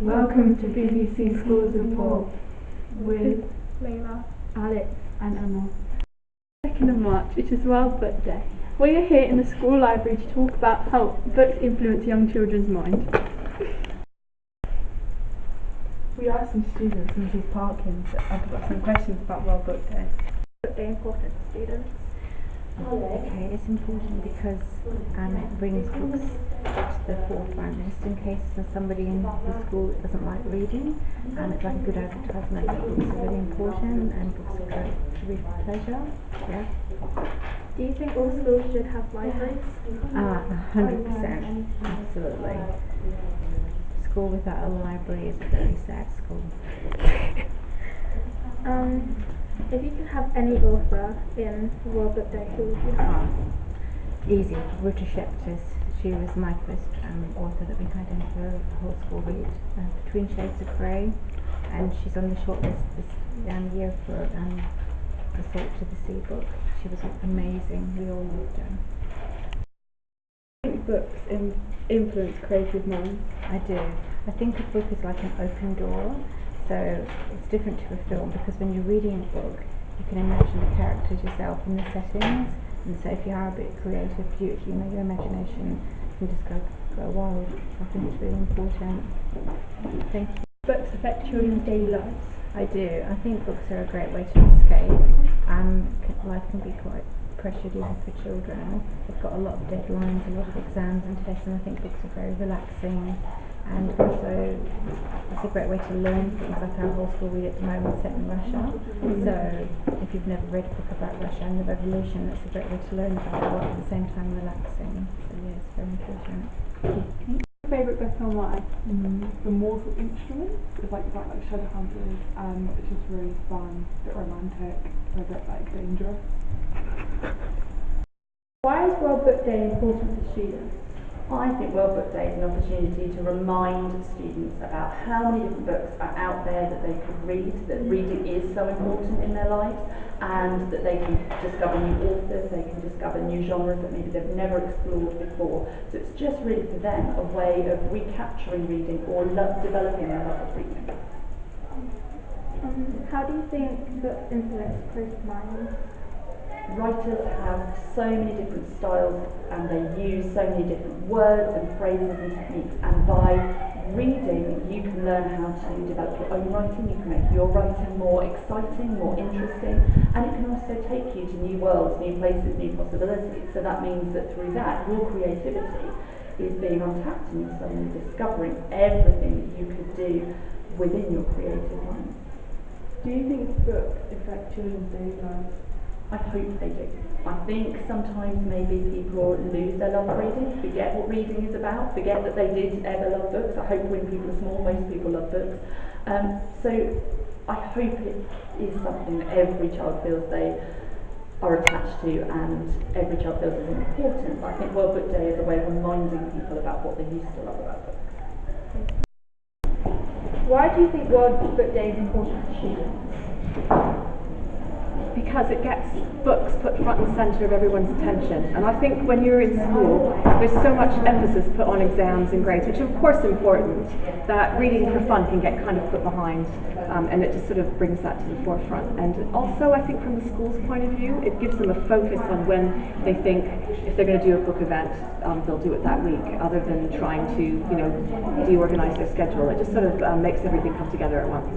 Welcome to BBC Schools Report with Layla, Alex and Emma. 2nd of March, which is World Book Day. We are here in the school library to talk about how books influence young children's mind. We asked some students, Mrs. Parkins, I've got some questions about World Book Day. Book Day important to students. Okay, it's important because it brings books to the forefront, just in case there's somebody in the school that doesn't like reading. It's like a good advertisement that books are really important and books are great to read for pleasure. Yeah. Do you think all schools should have libraries? 100%, absolutely. School without a library is a very sad school. If you could have any author in World Book Day, who would you have? Easy, Ruta Sheptis. She was my first author that we had in for the whole school read, Between Shades of Grey, and she's on the shortlist this year for the Salt to the Sea book. She was amazing, we all loved her. I think books influence creative minds. I do. I think a book is like an open door, so it's different to a film because when you're reading a book, you can imagine the characters yourself and the settings, and so if you are a bit creative, your imagination can just go wild. I think it's really important. Thank you. Books affect children's daily lives. I do. I think books are a great way to escape. Life can be quite pressured even for children. They've got a lot of deadlines, a lot of exams and tests, and I think books are very relaxing. And also, it's a great way to learn things, like our whole school read at the moment set in Russia. So, if you've never read a book about Russia and the revolution, that's a great way to learn about it, while at the same time relaxing. So yeah, it's very important. Favourite book and why? The Mortal Instruments. It's like Shadowhunters, which is really fun, a bit romantic, a bit dangerous. Why is World Book Day important for students? I think World Book Day is an opportunity to remind students about how many different books are out there that they could read, that reading is so important in their lives, and that they can discover new authors, they can discover new genres that maybe they've never explored before. So it's just really for them a way of recapturing reading or developing their love of reading. How do you think books influence creative minds? Writers have so many different styles and they use so many different words and phrases and techniques, and by reading you can learn how to develop your own writing, you can make your writing more exciting, more interesting, and it can also take you to new worlds, new places, new possibilities. So that means that through that your creativity is being untapped and you're suddenly discovering everything that you could do within your creative mind. Do you think books affect children's daily lives? I hope they do. I think sometimes maybe people lose their love of reading, forget what reading is about, forget that they did ever love books. I hope when people are small, most people love books. So I hope it is something that every child feels they are attached to and every child feels is important. But I think World Book Day is a way of reminding people about what they used to love about books. Why do you think World Book Day is important for students? Because it gets books put front and centre of everyone's attention. And I think when you're in school, there's so much emphasis put on exams and grades, which are of course important, that reading for fun can get kind of put behind, and it just sort of brings that to the forefront. And also I think from the school's point of view, it gives them a focus on when they think if they're going to do a book event, they'll do it that week, other than trying to, deorganise their schedule. It just sort of makes everything come together at once.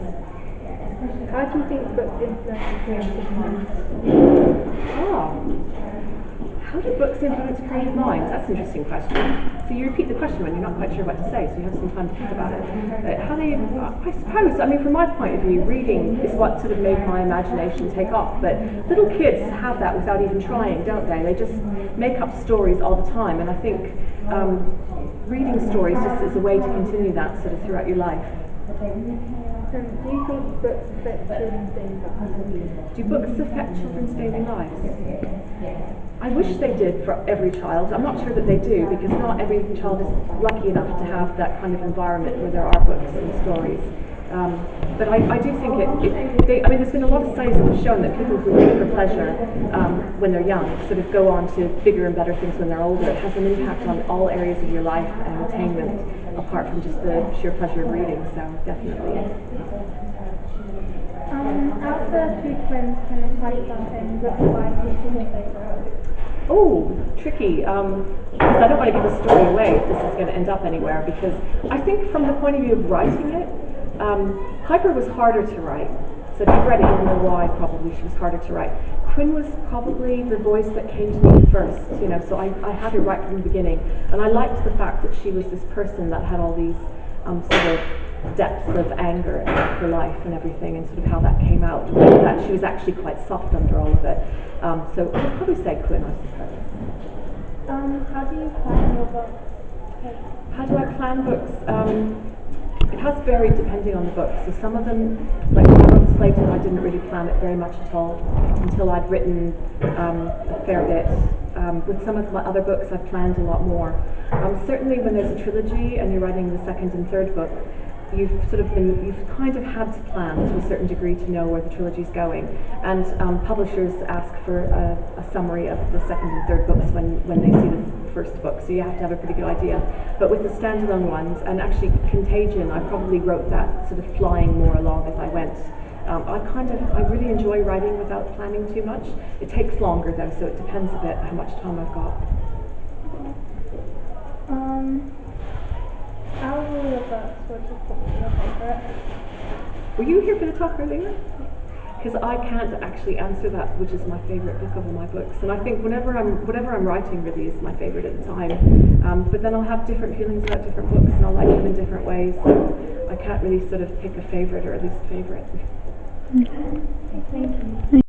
How do you think books influence creative minds? How do books influence creative minds? That's an interesting question. So you repeat the question when you're not quite sure what to say, so you have some time to think about it. I suppose, from my point of view, reading is what sort of made my imagination take off. But little kids have that without even trying, don't they? They just make up stories all the time, and I think reading stories just is a way to continue that sort of throughout your life. Do you think books affect children's daily lives? Do books affect children's daily lives? I wish they did for every child. I'm not sure that they do, because not every child is lucky enough to have that kind of environment where there are books and stories. But I do think I mean, there's been a lot of studies that have shown that people who read for pleasure when they're young sort of go on to bigger and better things when they're older. It has an impact on all areas of your life and attainment, apart from just the sheer pleasure of reading. So definitely. Out of the two twins kind of like something, book-wise, which is your favourite? Oh, tricky. Because I don't want to give the story away if this is going to end up anywhere. Because I think from the point of view of writing it, Piper was harder to write. So if you've read it, you'll know why probably she was harder to write. Quinn was probably the voice that came to me first, you know, so I had her right from the beginning. And I liked the fact that she was this person that had all these sort of depths of anger in her life and everything, and sort of how that came out. That she was actually quite soft under all of it. So I'd probably say Quinn, I suppose. How do you plan your books? How do I plan books? It has varied depending on the book. So some of them, like when I wrote Slated, I didn't really plan it very much at all until I'd written a fair bit. With some of my other books, I've planned a lot more. Certainly when there's a trilogy and you're writing the second and third book, you've kind of had to plan to a certain degree to know where the trilogy's going. And publishers ask for a summary of the second and third books when they see the first book, so you have to have a pretty good idea. But with the standalone ones, and actually Contagion, I probably wrote that sort of flying more along as I went. I really enjoy writing without planning too much. It takes longer though, so it depends a bit how much time I've got. Out of all your books, which is probably your favourite? Were you here for the talk earlier? Because I can't actually answer that, which is my favourite book of all my books. And I think whatever I'm writing really is my favourite at the time. But then I'll have different feelings about different books, and I'll like them in different ways. So I can't really sort of pick a favourite or a least favourite. Okay. Thank you.